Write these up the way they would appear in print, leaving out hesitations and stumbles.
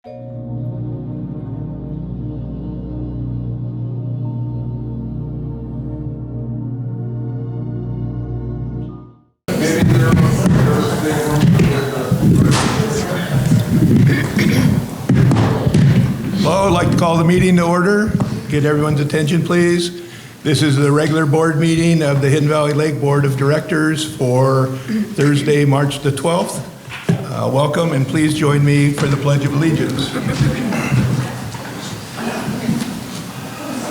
Hello, I'd like to call the meeting to order. Get everyone's attention, please. This is the regular board meeting of the Hidden Valley Lake Board of Directors for Thursday, March the 12th. Welcome, and please join me for the Pledge of Allegiance.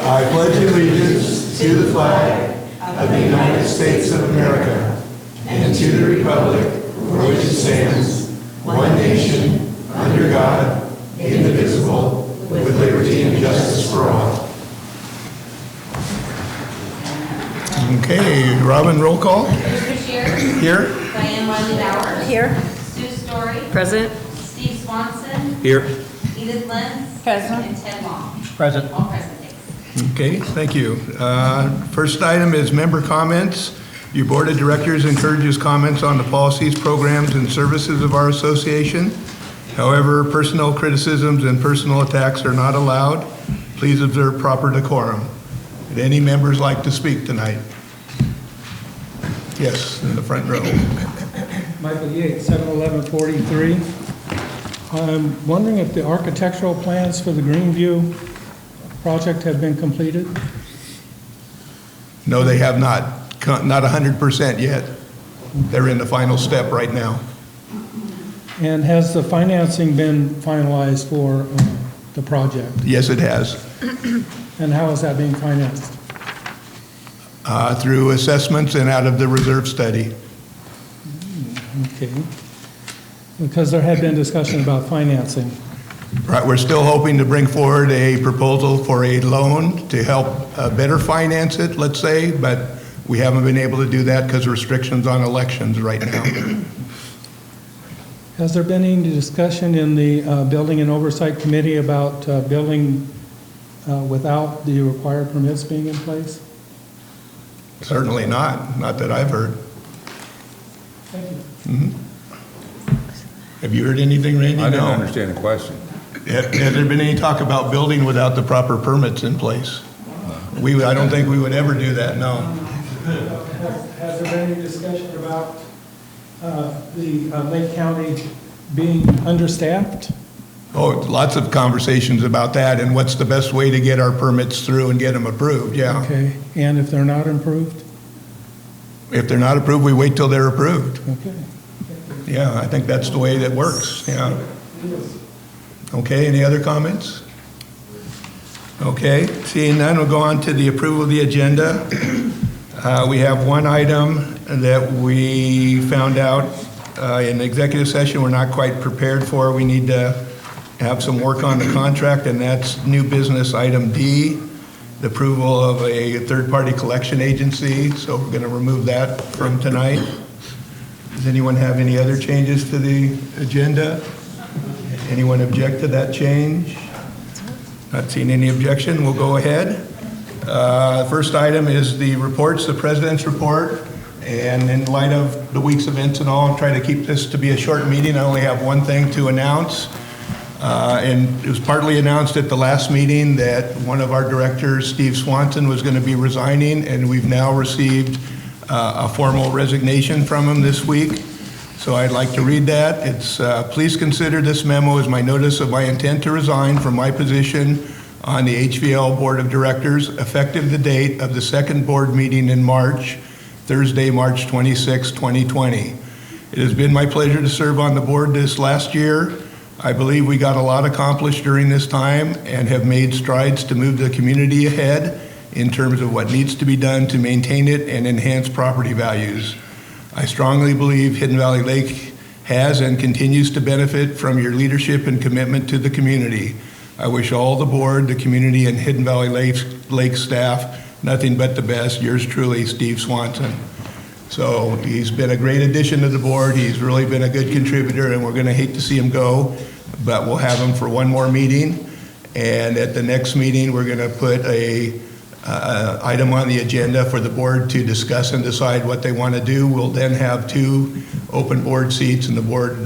I pledge allegiance to the flag of the United States of America and to the republic for which it stands, one nation, under God, indivisible, with liberty and justice for all. Okay, Robin, roll call. Bruce Shear. Here. Diane Wiley-Bauer. Here. Sue Story. Present. Steve Swanson. Here. Edith Lenz. Present. And Ted Long. Present. All present, thanks. Okay, thank you. First item is member comments. Your board of directors encourages comments on the policies, programs, and services of our association. However, personal criticisms and personal attacks are not allowed. Please observe proper decorum. Would any members like to speak tonight? Yes, in the front row. Michael Yates, 71143. I'm wondering if the architectural plans for the Greenview project have been completed? No, they have not. Not 100% yet. They're in the final step right now. And has the financing been finalized for the project? Yes, it has. And how is that being financed? Through assessments and out of the reserve study. Okay. Because there had been discussion about financing. Right, we're still hoping to bring forward a proposal for a loan to help better finance it, let's say, but we haven't been able to do that because of restrictions on elections right now. Has there been any discussion in the Building and Oversight Committee about building without the required permits being in place? Certainly not that I've heard. Thank you. Have you heard anything, Randy? I didn't No. understand the question. Has there been any talk about building without the proper permits in place? I don't think we would ever do that, no. Has there been any discussion about the Lake County being understaffed? Oh, lots of conversations about that and what's the best way to get our permits through and get them approved, yeah. Okay, and if they're not improved? If they're not approved, we wait till they're approved. Okay. Yeah, I think that's the way that works, yeah. Okay, any other comments? Okay, seeing none, we'll go on to the approval of the agenda. We have one item that we found out in executive session we're not quite prepared for. We need to have some work on the contract, and that's new business item D, the approval of a third-party collection agency. So we're going to remove that from tonight. Does anyone have any other changes to the agenda? Anyone object to that change? Not seeing any objection, we'll go ahead. First item is the reports, the president's report. And in light of the week's events and all, I'm trying to keep this to be a short meeting. I only have one thing to announce. And it was partly announced at the last meeting that one of our directors, Steve Swanson, was going to be resigning, and we've now received a formal resignation from him this week. So I'd like to read that. It's, please consider this memo as my notice of my intent to resign from my position on the HVL Board of Directors, effective the date of the second board meeting in March, Thursday, March 26, 2020. It has been my pleasure to serve on the board this last year. I believe we got a lot accomplished during this time and have made strides to move the community ahead in terms of what needs to be done to maintain it and enhance property values. I strongly believe Hidden Valley Lake has and continues to benefit from your leadership and commitment to the community. I wish all the board, the community, and Hidden Valley Lake staff nothing but the best. Yours truly, Steve Swanson. So he's been a great addition to the board. He's really been a good contributor, and we're going to hate to see him go, but we'll have him for one more meeting. And at the next meeting, we're going to put a item on the agenda for the board to discuss and decide what they want to do. We'll then have 2 open board seats, and the board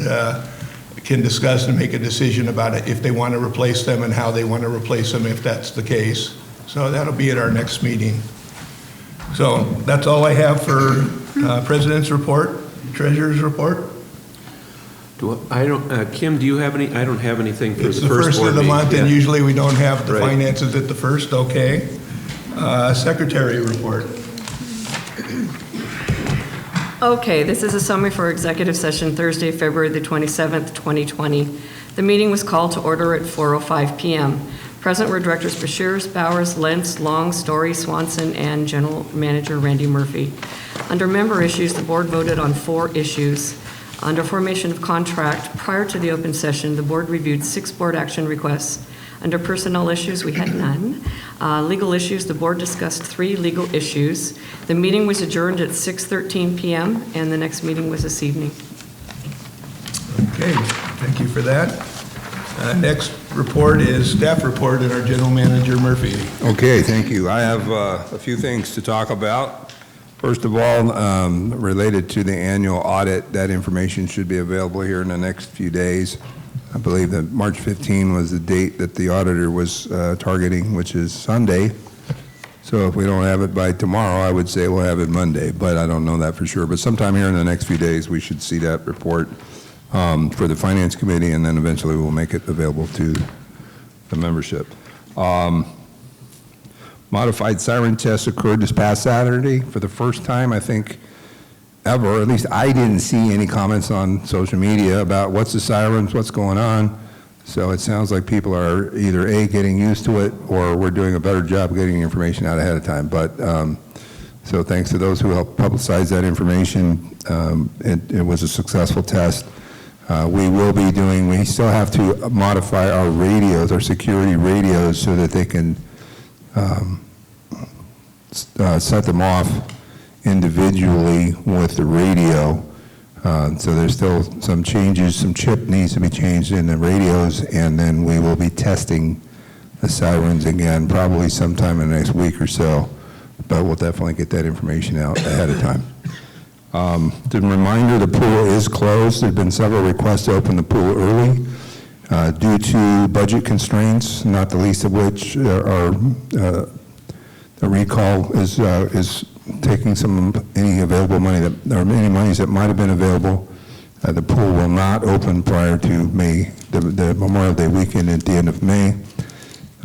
can discuss and make a decision about it, if they want to replace them and how they want to replace them, if that's the case. So that'll be at our next meeting. So that's all I have for President's report, Treasurer's report. Kim, do you have any? I don't have anything for It's the the first board of the meeting. month, and Yeah. usually we don't have the Right. finances at the first, okay. Secretary report. Okay, this is a summary for executive session Thursday, February the 27th, 2020. The meeting was called to order at 4:05 PM. Present were Directors Bashirs, Bowers, Lentz, Long, Story, Swanson, and General Manager Randy Murphy. Under member issues, the board voted on 4 issues. Under formation of contract, prior to the open session, the board reviewed 6 board action requests. Under personnel issues, we had none. Legal issues, the board discussed 3 legal issues. The meeting was adjourned at 6:13 PM, and the next meeting was this evening. Okay, thank you for that. Next report is staff report and our General Manager Murphy. Okay, thank you. I have a few things to talk about. First of all, related to the annual audit, that information should be available here in the next few days. I believe that March 15 was the date that the auditor was targeting, which is Sunday. So if we don't have it by tomorrow, I would say we'll have it Monday, but I don't know that for sure. But sometime here in the next few days, we should see that report for the Finance Committee, and then eventually we'll make it available to the membership. Modified siren tests occurred this past Saturday for the first time, I think, ever. At least I didn't see any comments on social media about what's the sirens, what's going on. So it sounds like people are either A, getting used to it, or we're doing a better job getting information out ahead of time. But so thanks to those who helped publicize that information. It was a successful test. We still have to modify our radios, our security radios, so that they can set them off individually with the radio. So there's still some changes, some chip needs to be changed in the radios, and then we will be testing the sirens again, probably sometime in the next week or so, but we'll definitely get that information out ahead of time. The reminder, the pool is closed. There have been several requests to open the pool early due to budget constraints, not the least of which are the recall is taking any available money or any monies that might have been available. The pool will not open prior to May, the Memorial Day weekend at the end of May.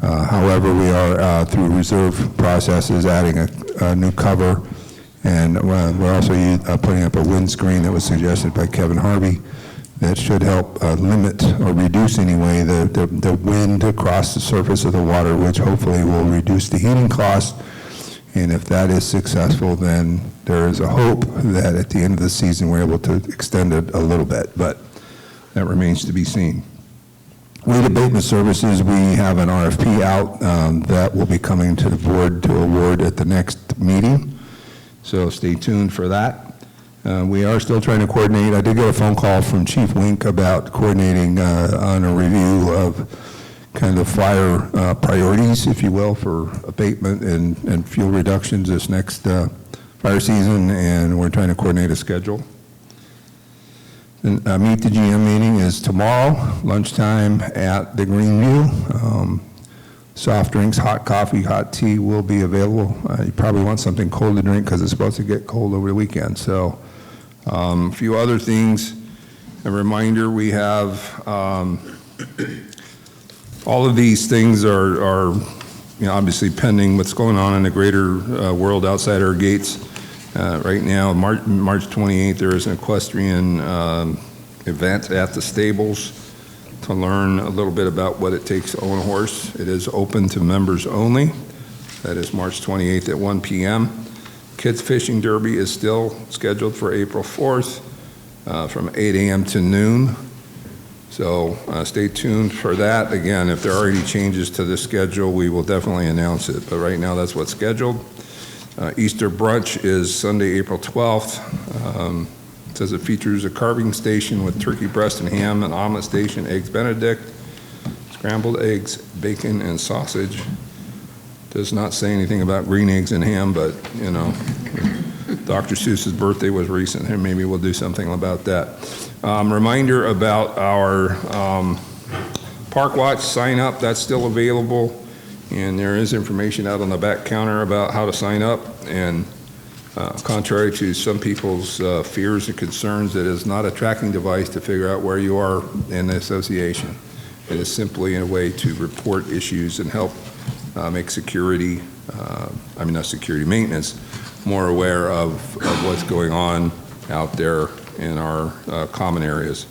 However, we are through reserve processes adding a new cover, and we're also putting up a windscreen that was suggested by Kevin Harvey that should help limit or reduce anyway the wind across the surface of the water, which hopefully will reduce the heating costs. And if that is successful, then there is a hope that at the end of the season we're able to extend it a little bit, but that remains to be seen. Weed abatement services, we have an RFP out that will be coming to the board to award at the next meeting, so stay tuned for that. We are still trying to coordinate. I did get a phone call from Chief Wink about coordinating on a review of kind of fire priorities, if you will, for abatement and fuel reductions this next fire season, and we're trying to coordinate a schedule. And Meet the GM meeting is tomorrow, lunchtime at the Greenview. Soft drinks, hot coffee, hot tea will be available. You probably want something cold to drink because it's supposed to get cold over the weekend. So a few other things. A reminder, we have all of these things are obviously pending what's going on in the greater world outside our gates. Right now, March 28th, there is an equestrian event at the stables to learn a little bit about what it takes to own a horse. It is open to members only. That is March 28th at 1 p.m. Kids Fishing Derby is still scheduled for April 4th from 8 a.m. to noon. So stay tuned for that. Again, if there are any changes to the schedule, we will definitely announce it. But right now, that's what's scheduled. Easter brunch is Sunday, April 12th. It says it features a carving station with turkey breast and ham, an omelet station, eggs Benedict, scrambled eggs, bacon, and sausage. Does not say anything about green eggs and ham, but, Dr. Seuss's birthday was recent, and maybe we'll do something about that. Reminder about our Park Watch sign up, that's still available. And there is information out on the back counter about how to sign up. And contrary to some people's fears and concerns, it is not a tracking device to figure out where you are in the association. It is simply a way to report issues and help make security, not security, maintenance, more aware of what's going on out there in our common areas.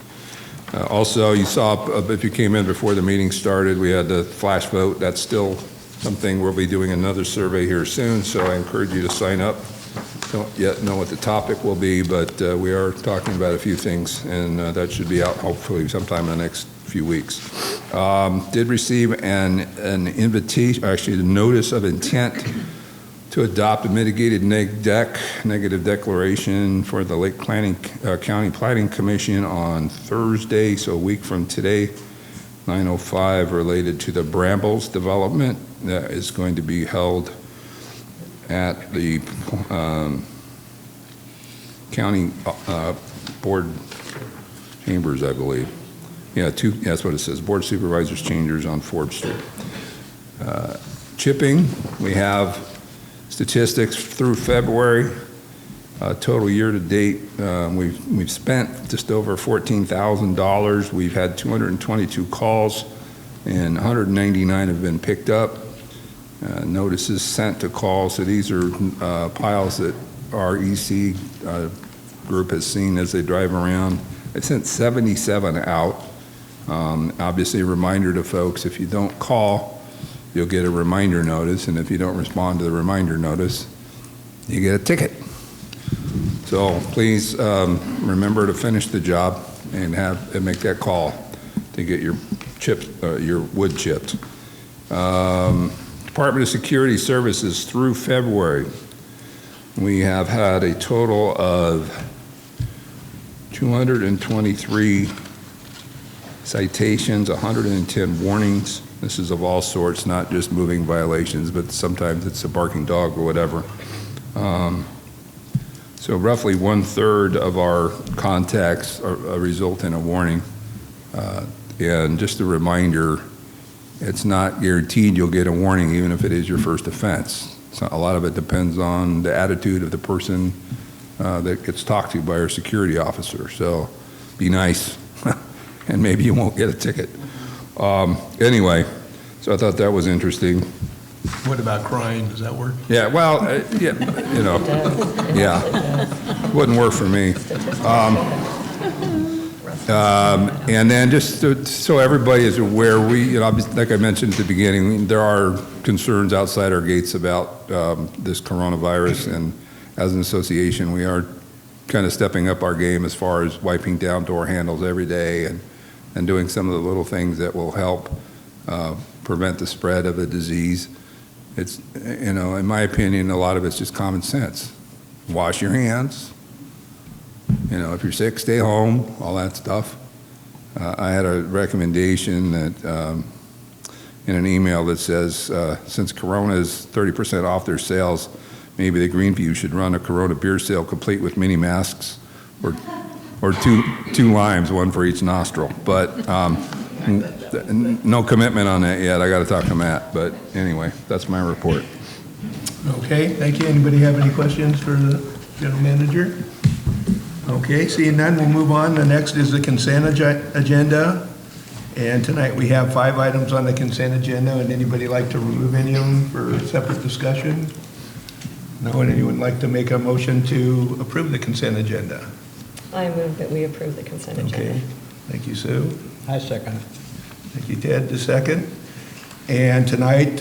Also, you saw, if you came in before the meeting started, we had the flash vote. That's still something we'll be doing another survey here soon, so I encourage you to sign up. Don't yet know what the topic will be, but we are talking about a few things, and that should be out hopefully sometime in the next few weeks. Did receive an invitation, actually the notice of intent to adopt a mitigated negative declaration for the Lake County Planning Commission on Thursday, so a week from today, 9:05, related to the Brambles development that is going to be held at the county board chambers, I believe. Yeah, that's what it says, Board of Supervisors chambers on Forbes Street. Chipping, we have statistics through February. Total year to date, we've spent just over $14,000. We've had 222 calls, and 199 have been picked up. Notices sent to calls. So these are piles that our EC group has seen as they drive around. I sent 77 out. Obviously, a reminder to folks: if you don't call, you'll get a reminder notice, and if you don't respond to the reminder notice, you get a ticket. So please remember to finish the job and make that call to get your wood chipped. Department of Security Services through February, we have had a total of 223 citations, 110 warnings. This is of all sorts, not just moving violations, but sometimes it's a barking dog or whatever. So roughly 1/3 of our contacts result in a warning. And just a reminder, it's not guaranteed you'll get a warning even if it is your first offense. So a lot of it depends on the attitude of the person that gets talked to by our security officer. So be nice, and maybe you won't get a ticket. Anyway, so I thought that was interesting. What about crying? Does that work? Yeah, well, wouldn't work for me. And then just so everybody is aware, like I mentioned at the beginning, there are concerns outside our gates about this coronavirus, and as an association, we are kind of stepping up our game as far as wiping down door handles every day and doing some of the little things that will help prevent the spread of the disease. It's, in my opinion, a lot of it's just common sense. Wash your hands. If you're sick, stay home, all that stuff. I had a recommendation that in an email that says, since Corona is 30% off their sales, maybe the Greenview should run a Corona beer sale complete with mini masks or two limes, one for each nostril. But no commitment on that yet. I got to talk to Matt. But anyway, that's my report. Okay, thank you. Anybody have any questions for the general manager? Okay, seeing none, we'll move on. The next is the consent agenda. And tonight we have 5 items on the consent agenda. Would anybody like to remove any of them for separate discussion? No, would anyone like to make a motion to approve the consent agenda? I move that we approve the consent agenda. Okay, thank you, Sue. I second it. Thank you, Ted, the second. And tonight,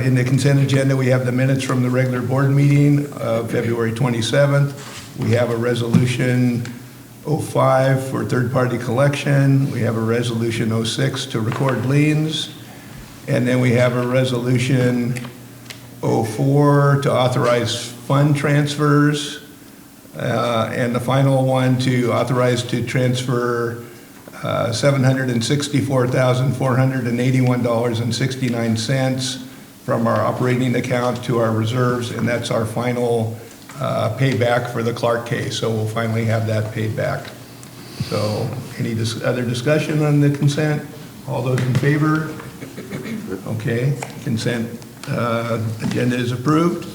in the consent agenda, we have the minutes from the regular board meeting of February 27th. We have a resolution 05 for third-party collection. We have a resolution 06 to record liens. And then we have a resolution 04 to authorize fund transfers. And the final one to authorize to transfer $764,481.69 from our operating account to our reserves, and that's our final payback for the Clark case, so we'll finally have that paid back. So any other discussion on the consent? All those in favor? Okay, consent agenda is approved.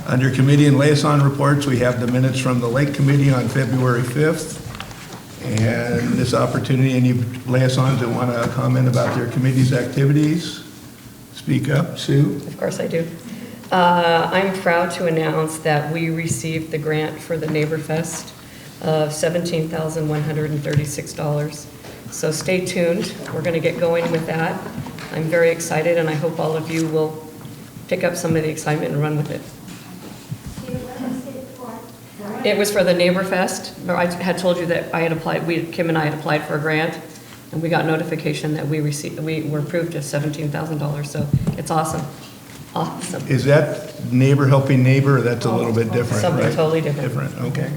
Under committee and liaison reports, we have the minutes from the Lake Committee on February 5th. And this opportunity, any liaisons that want to comment about their committee's activities, speak up. Sue? Of course I do. I'm proud to announce that we received the grant for the Neighbor Fest of $17,136. So stay tuned. We're going to get going with that. I'm very excited, and I hope all of you will pick up some of the excitement and run with it. It was for the Neighbor Fest. I had told you that I had applied, Kim and I had applied for a grant, and we got notification that we were approved of $17,000, so it's awesome. Awesome. Is that neighbor helping neighbor, or that's a little bit different, Something right? totally different. Different, okay.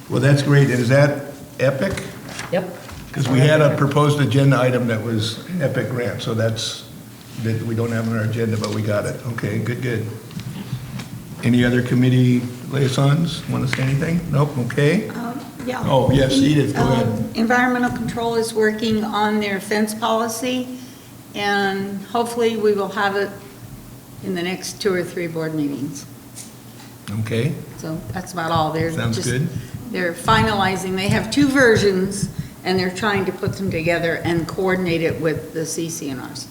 Well, that's great. Is that Epic? Yep. Because we had a proposed agenda item that was Epic grant, so that we don't have on our agenda, but we got it. Okay, good. Any other committee liaisons want to say anything? Nope, okay. Yeah. Oh, yes, Edith, go ahead. Environmental Control is working on their fence policy, and hopefully we will have it in the next 2 or 3 board meetings. Okay, So that's about all. Sounds good. They're finalizing, they have 2 versions, and they're trying to put them together and coordinate it with the CCNRs.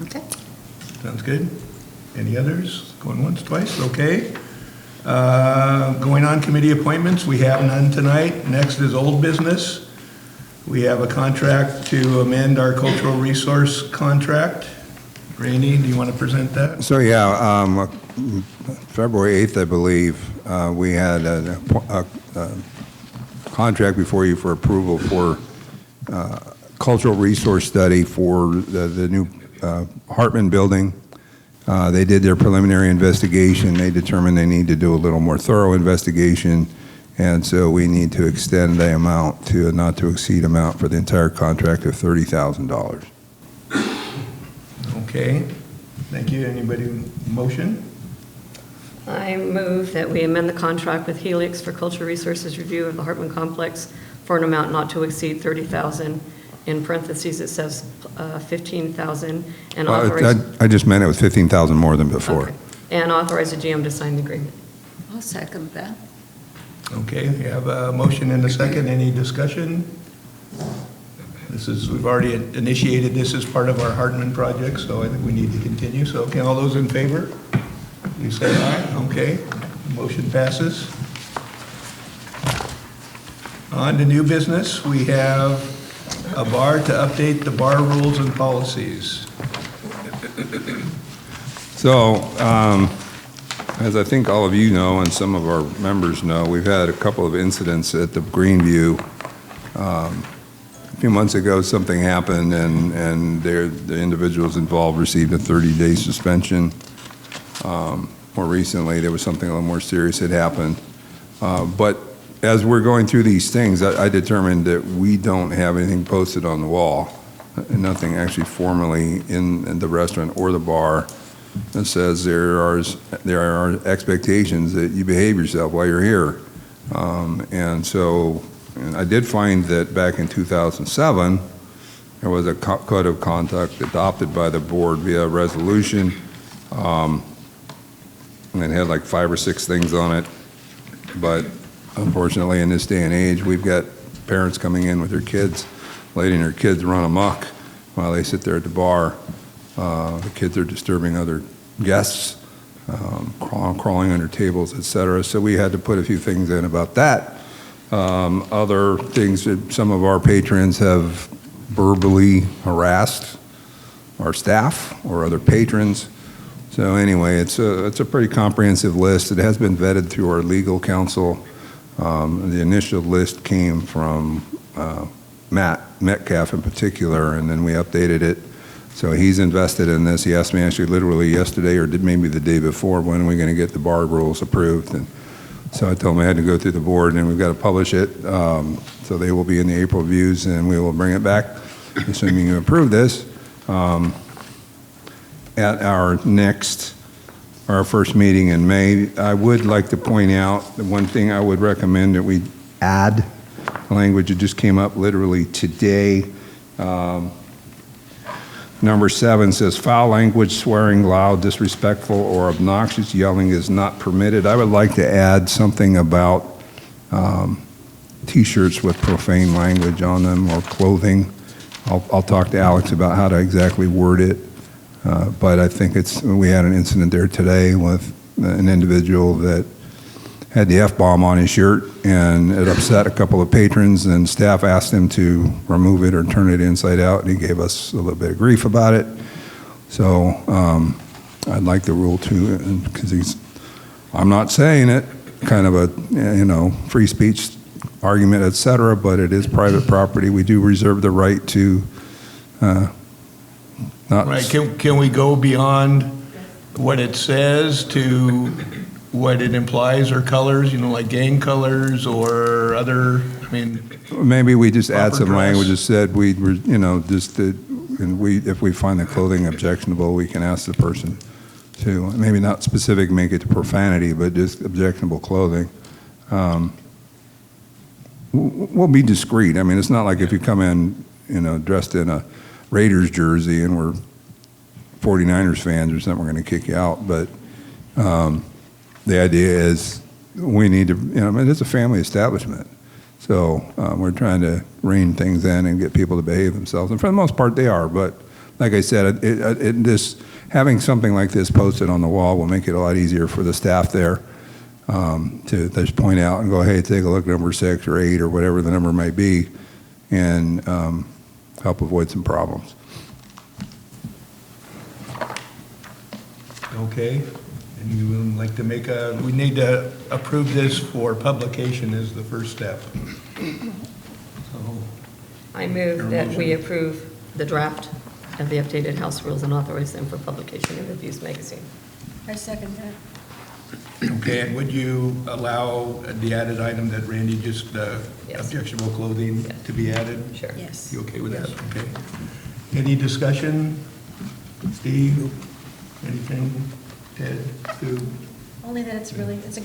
Okay? sounds good. Any others? Going once, twice, okay. Going on committee appointments, we have none tonight. Next is old business. We have a contract to amend our cultural resource contract. Randy, do you want to present that? So, yeah, February 8th, I believe, we had a contract before you for approval for cultural resource study for the new Hartman building. They did their preliminary investigation. They determined they need to do a little more thorough investigation, and so we need to extend the amount to a not-to-exceed amount for the entire contract of $30,000. Okay, thank you. Anybody motion? I move that we amend the contract with Helix for cultural resources review of the Hartman Complex for an amount not to exceed $30,000. In parentheses, it says $15,000 and authorize. I just meant it was $15,000 more than before. Okay. And authorize the GM to sign the agreement. I'll second that. Okay, we have a motion and a second. Any discussion? We've already initiated this as part of our Hartman project, so I think we need to continue. So, okay, all those in favor? You say aye, okay. Motion passes. On to new business, we have a bar to update the bar rules and policies. So, as I think all of you know, and some of our members know, we've had a couple of incidents at the Greenview. A few months ago, something happened, and the individuals involved received a 30-day suspension. More recently, there was something a little more serious that happened. But as we're going through these things, I determined that we don't have anything posted on the wall, nothing actually formally in the restaurant or the bar that says there are expectations that you behave yourself while you're here. And I did find that back in 2007, there was a code of conduct adopted by the board via resolution, and it had like 5 or 6 things on it. But unfortunately, in this day and age, we've got parents coming in with their kids, letting their kids run amok while they sit there at the bar. The kids are disturbing other guests, crawling under tables, et cetera. So we had to put a few things in about that. Other things that some of our patrons have verbally harassed our staff or other patrons. So anyway, it's a pretty comprehensive list. It has been vetted through our legal counsel. The initial list came from Matt Metcalf in particular, and then we updated it. So he's invested in this. He asked me actually literally yesterday, or maybe the day before, when are we going to get the bar rules approved? And so I told him I had to go through the board, and we've got to publish it. So they will be in the April views, and we will bring it back, assuming you approve this. At our first meeting in May, I would like to point out the one thing I would recommend that we add language that just came up literally today. Number 7 says foul language, swearing, loud, disrespectful, or obnoxious yelling is not permitted. I would like to add something about T-shirts with profane language on them or clothing. I'll talk to Alex about how to exactly word it. But I think we had an incident there today with an individual that had the F-bomb on his shirt, and it upset a couple of patrons, and staff asked him to remove it or turn it inside out, and he gave us a little bit of grief about it. So I'd like the rule to, because I'm not saying it, kind of a, free speech argument, et cetera, but it is private property. We do reserve the right to not. Right, can we go beyond what it says to what it implies or colors, like gang colors or other, Maybe we just add proper some dress. language that said if we find the clothing objectionable, we can ask the person to, maybe not specific, make it to profanity, but just objectionable clothing. We'll be discreet. It's not like if you come in, dressed in a Raiders jersey and we're 49ers fans or something, we're going to kick you out. But the idea is we need to, it's a family establishment. So we're trying to rein things in and get people to behave themselves. And for the most part, they are. But like I said, having something like this posted on the wall will make it a lot easier for the staff there to just point out and go, hey, take a look at number 6 or 8 or whatever the number might be, and help avoid some problems. okay. And you would like to we need to approve this for publication as the first step. So, I move that we approve the draft of the updated House rules and authorize them for publication in the Views magazine. I second that. okay, and would you allow the added item that Randy just, Yes. objectionable clothing Yes. to be added? Sure. Yes. You okay with that? Okay. Any discussion? Steve? Anything? Ted? Sue? Only that it's a good idea. It's a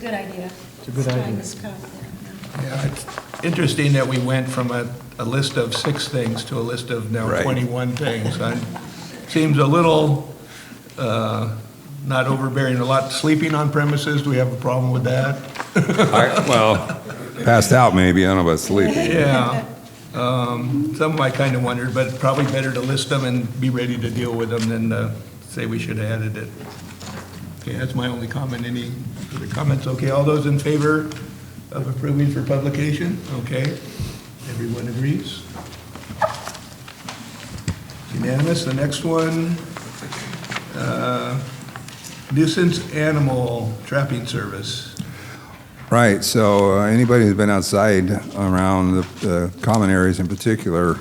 good idea. Trying this code, yeah. Yeah, it's interesting that we went from a list of 6 things to a list of now Right. 21 things. Seems a little not overbearing. A lot sleeping on premises, do we have a problem with that? Passed out maybe, I don't know about sleeping. Yeah. Some of them I kind of wondered, but it's probably better to list them and be ready to deal with them than say we should have added it. Okay, that's my only comment. Any other comments? Okay, all those in favor of approving for publication? Okay, everyone agrees? Unanimous. The next one, nuisance animal trapping service. Right, so anybody who's been outside around the common areas in particular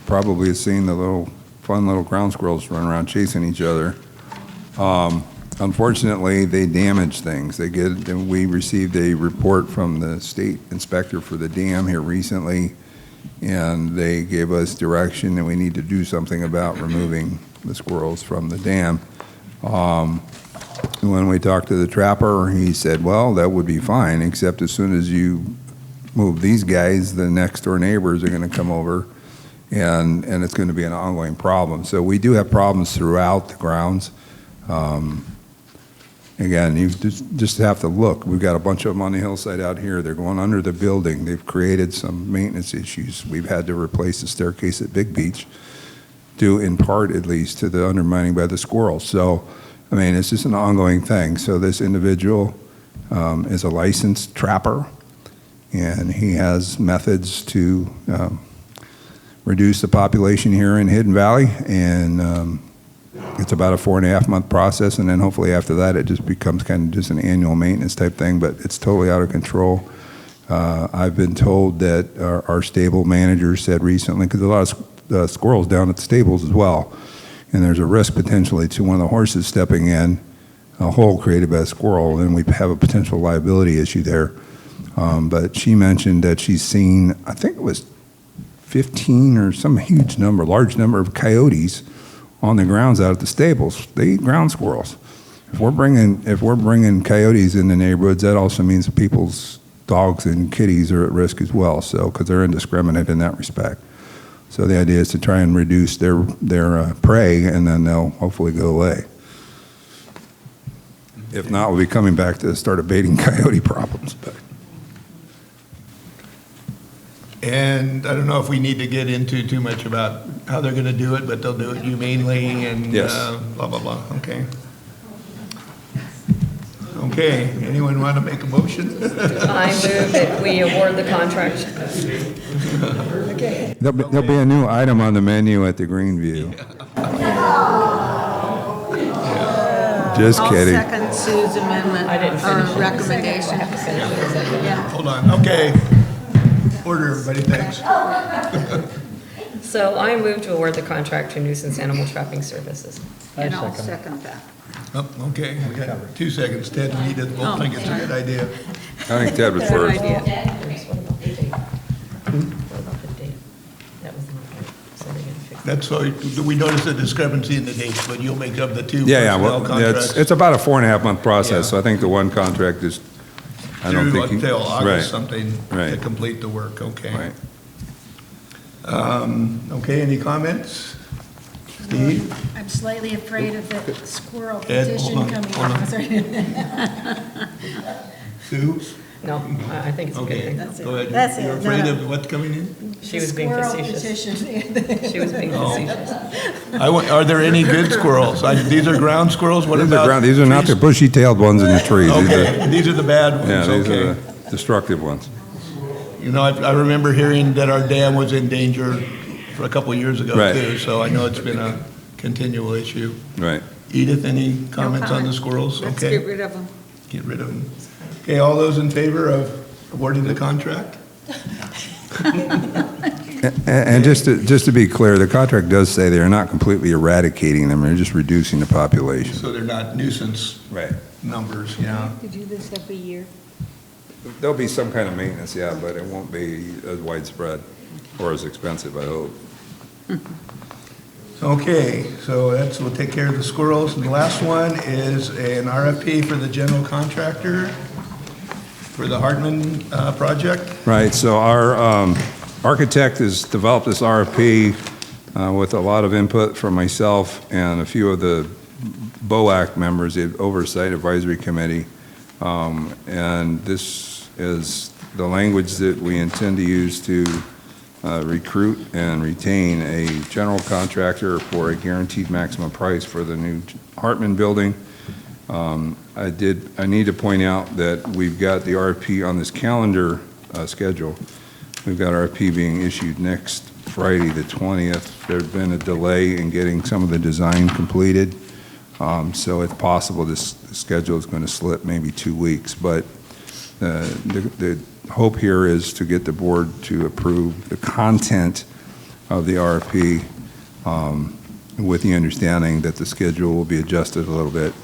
probably has seen the fun little ground squirrels run around chasing each other. Unfortunately, they damage things. We received a report from the state inspector for the dam here recently, and they gave us direction that we need to do something about removing the squirrels from the dam. When we talked to the trapper, he said, well, that would be fine, except as soon as you move these guys, the next door neighbors are going to come over, and it's going to be an ongoing problem. So we do have problems throughout the grounds. Again, you just have to look. We've got a bunch of them on the hillside out here. They're going under the building. They've created some maintenance issues. We've had to replace the staircase at Big Beach, due in part at least to the undermining by the squirrels. So, it's just an ongoing thing. So this individual is a licensed trapper, and he has methods to reduce the population here in Hidden Valley, and it's about a 4.5-month process, and then hopefully after that it just becomes kind of just an annual maintenance type thing, but it's totally out of control. I've been told that our stable manager said recently, because a lot of squirrels down at the stables as well, and there's a risk potentially to one of the horses stepping in a hole created by a squirrel, and we have a potential liability issue there. But she mentioned that she's seen, I think it was 15 or some large number of coyotes on the grounds out at the stables. They eat ground squirrels. If we're bringing coyotes in the neighborhoods, that also means people's dogs and kitties are at risk as well, so, because they're indiscriminate in that respect. So the idea is to try and reduce their prey, and then they'll hopefully go away. If not, we'll be coming back to start abating coyote problems, but. And I don't know if we need to get into too much about how they're going to do it, but they'll do it humanely and Yes. blah, blah, blah. Okay. Okay, anyone want to make a motion? I move that we award the contract. There'll be a new item on the menu at the Greenview. Just kidding. I'll second Sue's amendment, I didn't finish or it. recommendation. Yeah. Hold on, okay. Order, everybody, thanks. So I move to award the contract to Nuisance Animal Trapping Services. And I'll second that. Oh, okay, we got 2 seconds. Ted and Edith both think it's a good idea. I think Ted was first. What about the date? What about the date? That was not right, so they're gonna fix it. That's why, we noticed a discrepancy in the dates, but you'll make up the 2 Yeah, personnel well, yeah, contracts. it's about a 4.5-month Yeah. process, so I think the one contract is, I don't Through think. until Right. August something to Right. complete the work, okay. Right. Okay, any comments? Steve? I'm slightly afraid of the squirrel Ed, petition hold on, coming hold on. out. Sorry. Sue? No, I think it's a good Okay, thing. That's it. go ahead. That's it. You're No, afraid no. of what's coming in? She was being Squirrel facetious. petition. She was being Oh. facetious. Are there any good squirrels? These are ground squirrels? What about? These are not the trees? bushy-tailed ones in the trees. These are- Okay, these are the bad Yeah, ones, these are okay. the destructive ones. You know, I remember hearing that our dam was in danger for a couple of years ago Right. too, so I know it's been a continual issue. Right. Edith, any comments on the comment. squirrels? Let's Okay, get rid of them. get rid of them. Okay, all those in favor of awarding the contract? And just to be clear, the contract does say they're not completely eradicating them, they're just reducing the population. So they're not nuisance Right. numbers, yeah. To do this every year. There'll be some kind of maintenance, yeah, but it won't be as widespread or as expensive, I hope. Okay, so we'll take care of the squirrels. And the last one is an RFP for the general contractor for the Hartman project. Right, so our architect has developed this RFP with a lot of input from myself and a few of the BOAC members, the Oversight Advisory Committee. And this is the language that we intend to use to recruit and retain a general contractor for a guaranteed maximum price for the new Hartman building. I need to point out that we've got the RFP on this calendar schedule. We've got RFP being issued next Friday, the 20th. There's been a delay in getting some of the design completed, so it's possible this schedule is going to slip maybe 2 weeks. But the hope here is to get the board to approve the content of the RFP with the understanding that the schedule will be adjusted a little bit,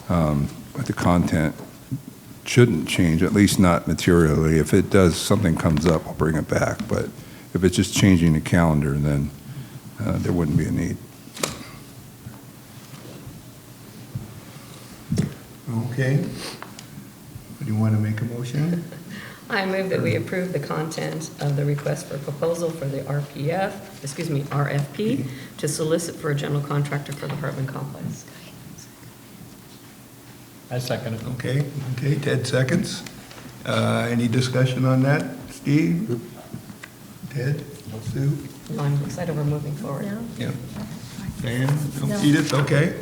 but the content shouldn't change, at least not materially. If it does, something comes up, I'll bring it back. But if it's just changing the calendar, then there wouldn't be a need. Okay. Do you want to make a motion? I move that we approve the content of the request for proposal for the RFP, to solicit for a general contractor for the Hartman complex. I second it. Okay, Ted seconds. Any discussion on that? Steve? Ted? Sue? I'm excited we're moving forward. Yeah. Dan? No. Edith, okay.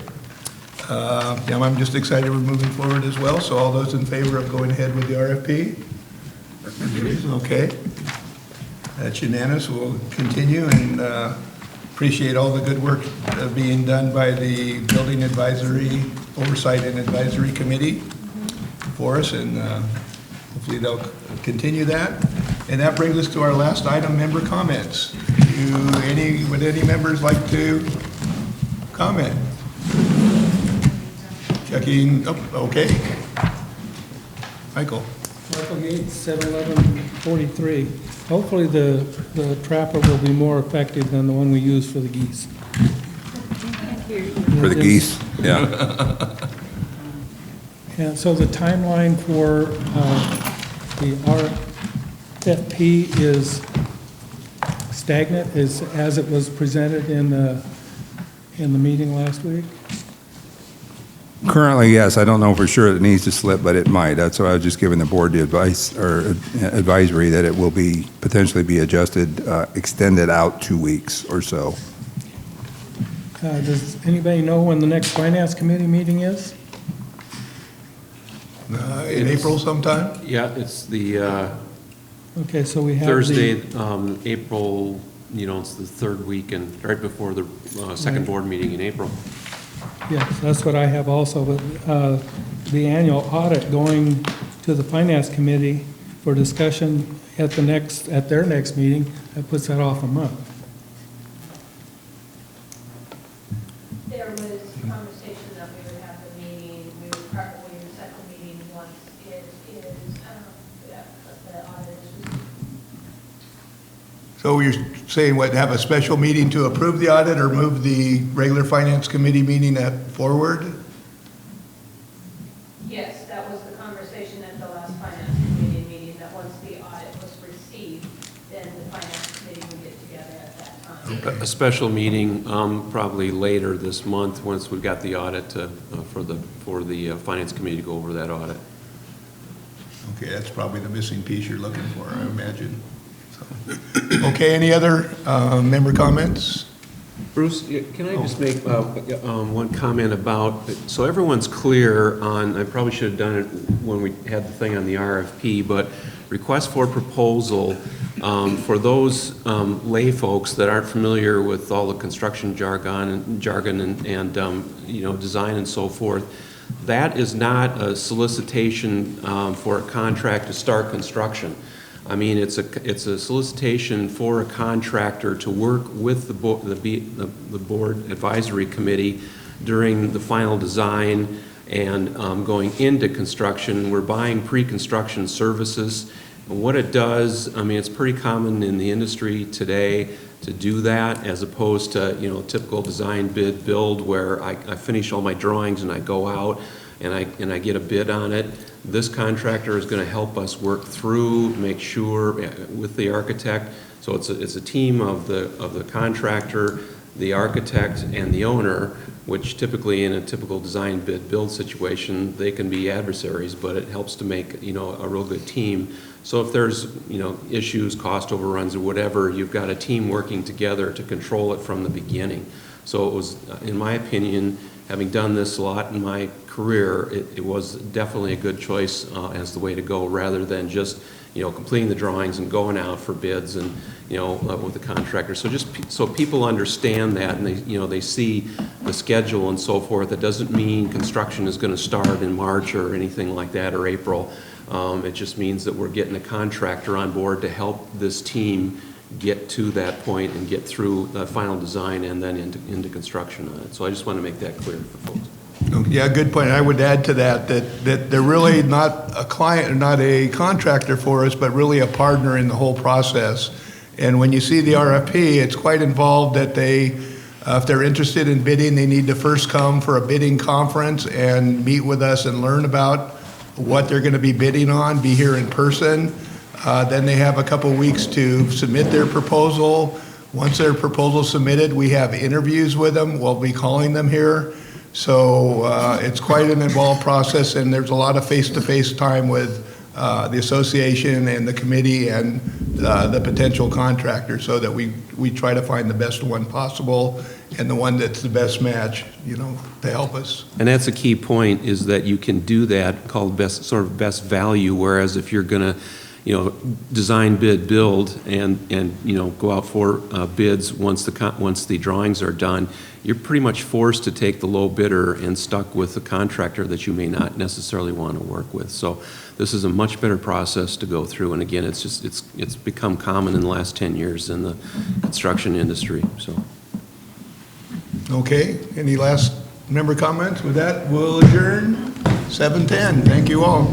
Yeah, I'm just excited we're moving forward as well, so all those in favor of going ahead with the RFP? Okay. That's unanimous, we'll continue and appreciate all the good work being done by the Building Advisory, Oversight and Advisory Committee for us, and hopefully they'll continue that. And that brings us to our last item, member comments. Would any members like to comment? Checking, okay. Michael? Michael Yates, 71143. Hopefully the trapper will be more effective than the one we use for the geese. For the geese, yeah. And so the timeline for the RFP is stagnant as it was presented in the meeting last week? Currently, yes. I don't know for sure it needs to slip, but it might. That's why I was just giving the board the advice or advisory that it will be potentially be adjusted, extended out 2 weeks or so. Does anybody know when the next finance committee meeting is? In April sometime? Yeah, it's the Okay, so we have Thursday, April, it's the third week and right before the second Right. board meeting in April. Yes, that's what I have also, but the annual audit going to the finance committee for discussion at their next meeting, that puts that off a month. There was conversation that we would have the meeting, we would probably set the meeting once it is, the audit is received. So you're saying what, have a special meeting to approve the audit or move the regular finance committee meeting forward? Yes, that was the conversation at the last finance committee meeting, that once the audit was received, then the finance committee would get together at that time. A special meeting probably later this month, once we've got the audit for the finance committee to go over that audit. Okay, that's probably the missing piece you're looking for, I imagine. So, okay, any other member comments? Bruce, can I just make one comment about, so everyone's clear on, I probably should have done it when we had the thing on the RFP, but request for proposal, for those lay folks that aren't familiar with all the construction jargon and design and so forth, that is not a solicitation for a contract to start construction. I mean, it's a solicitation for a contractor to work with the board advisory committee during the final design and going into construction. We're buying pre-construction services. And what it does, I mean, it's pretty common in the industry today to do that, as opposed to, typical design bid build where I finish all my drawings and I go out and I get a bid on it. This contractor is going to help us work through, make sure with the architect. So it's a team of the contractor, the architect, and the owner, which typically in a typical design bid build situation, they can be adversaries, but it helps to make, a real good team. So if there's, issues, cost overruns or whatever, you've got a team working together to control it from the beginning. So it was, in my opinion, having done this a lot in my career, it was definitely a good choice as the way to go, rather than just, completing the drawings and going out for bids and, with the contractor. So just so people understand that and they see the schedule and so forth, that doesn't mean construction is going to start in March or anything like that, or April. It just means that we're getting a contractor on board to help this team get to that point and get through the final design and then into construction on it. So I just want to make that clear for folks. Yeah, good point. I would add to that they're really not a client, not a contractor for us, but really a partner in the whole process. And when you see the RFP, it's quite involved that if they're interested in bidding, they need to first come for a bidding conference and meet with us and learn about what they're going to be bidding on, be here in person. Then they have a couple weeks to submit their proposal. Once their proposal's submitted, we have interviews with them. We'll be calling them here. So it's quite an involved process, and there's a lot of face-to-face time with the association and the committee and the potential contractor, so that we try to find the best one possible and the one that's the best match, to help us. And that's a key point, is that you can do that, called best value, whereas if you're going to design, bid, build, and go out for bids once the drawings are done, you're pretty much forced to take the low bidder and stuck with the contractor that you may not necessarily want to work with. So this is a much better process to go through. And again, it's become common in the last 10 years in the construction industry. So. Okay, any last member comments? With that, we'll adjourn 7:10. Thank you all.